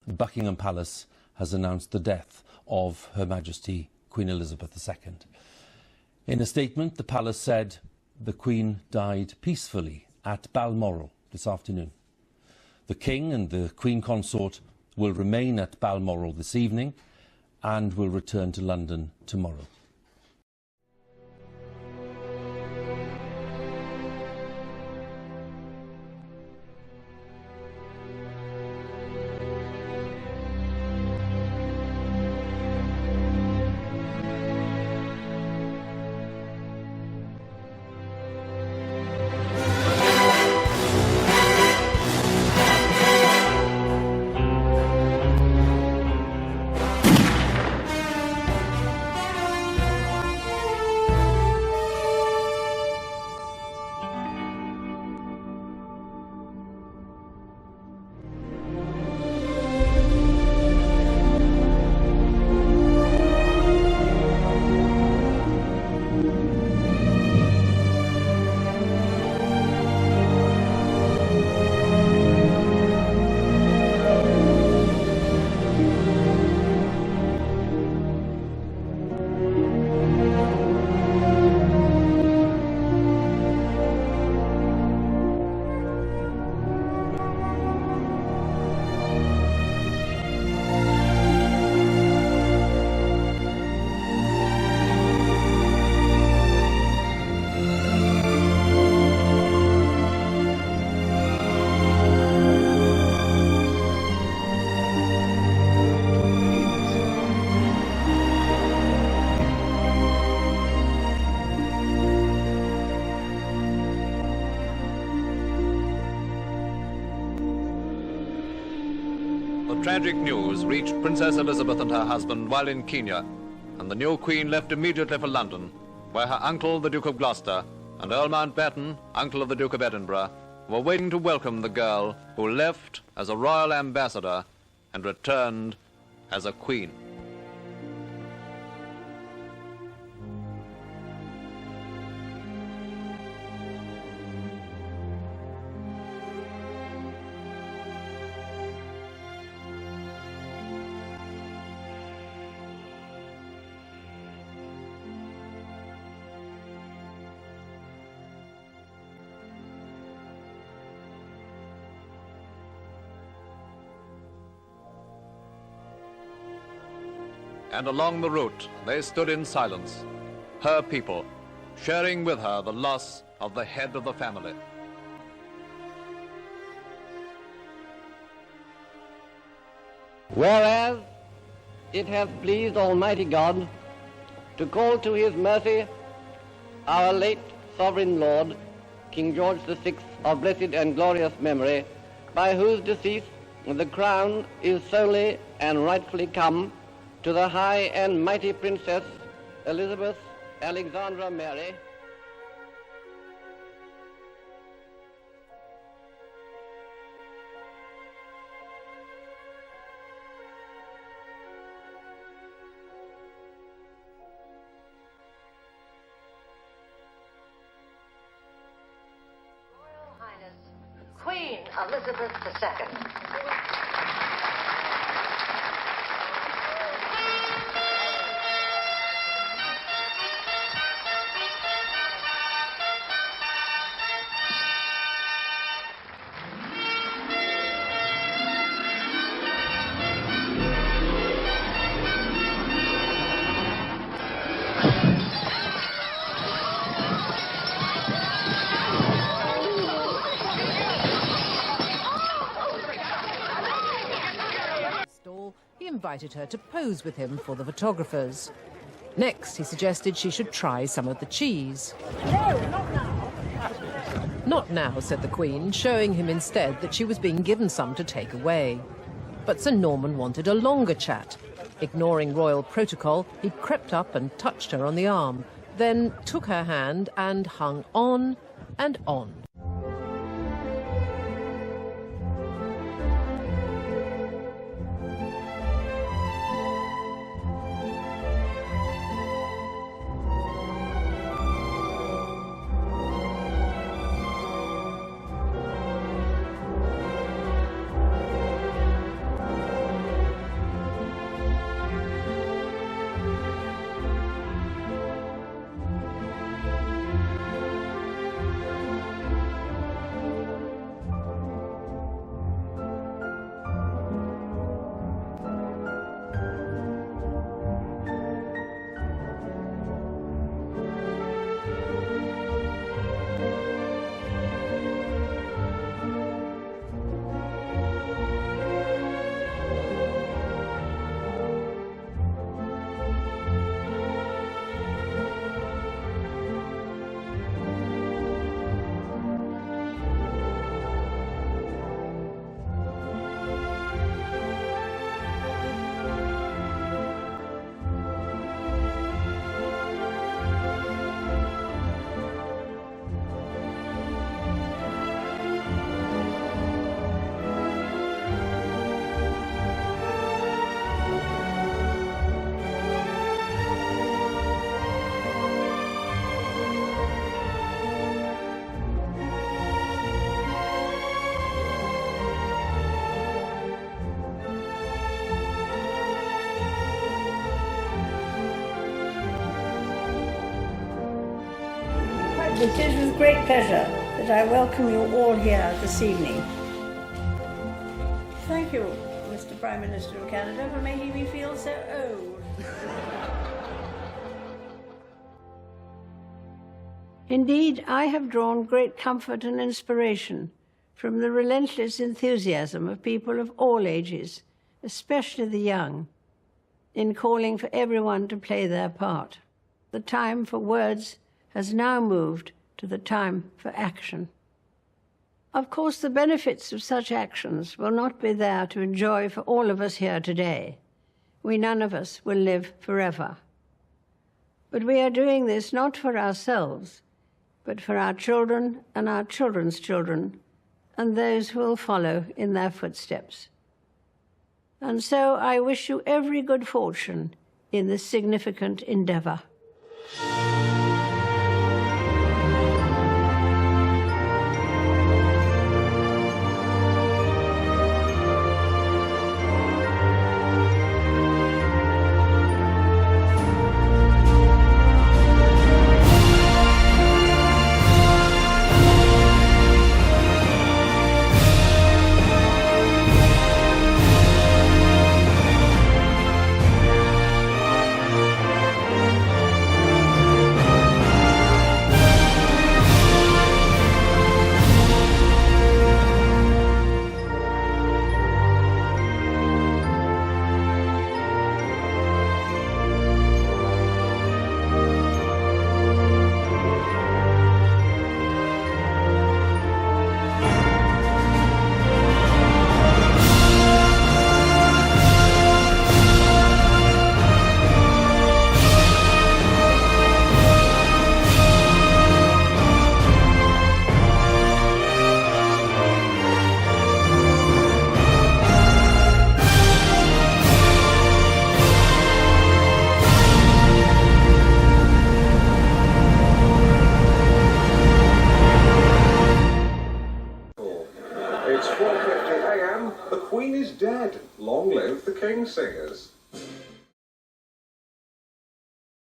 Buckingham Palace has announced the death of Her Majesty Queen Elizabeth II. In a statement, the palace said the Queen died peacefully at Balmoral this afternoon. The King and the Queen Consort will remain at Balmoral this evening and will return to London tomorrow. Tragic news reached Princess Elizabeth and her husband while in Kenya, and the new Queen left immediately for London, where her uncle, the Duke of Gloucester, and Earl Mountbatten, uncle of the Duke of Edinburgh, were waiting to welcome the girl who left as a royal ambassador and returned as a queen. And along the route, they stood in silence, her people, sharing with her the loss of the head of the family. Whereas it hath pleased Almighty God to call to his mercy our late sovereign lord, King George VI of blessed and glorious memory, by whose decease the crown is solely and rightfully come to the high and mighty Princess Elizabeth Alexandra Mary, Royal Highness Queen Elizabeth II. He invited her to pose with him for the photographers. Next, he suggested she should try some of the cheese. No, not now. Not now, said the Queen, showing him instead that she was being given some to take away. But Sir Norman wanted a longer chat. Ignoring royal protocol, he crept up and touched her on the arm, then took her hand and hung on and on. It is with great pleasure that I welcome you all here this evening. Thank you, Mr. Prime Minister of Canada, for making me feel so old. Indeed, I have drawn great comfort and inspiration from the relentless enthusiasm of people of all ages, especially the young, in calling for everyone to play their part. The time for words has now moved to the time for action. Of course, the benefits of such actions will not be there to enjoy for all of us here today. We none of us will live forever. But we are doing this not for ourselves, but for our children and our children's children, and those who will follow in their footsteps. And so I wish you every good fortune in this significant endeavour. It's 4:50 a.m. The Queen is dead. Long live the King Singers.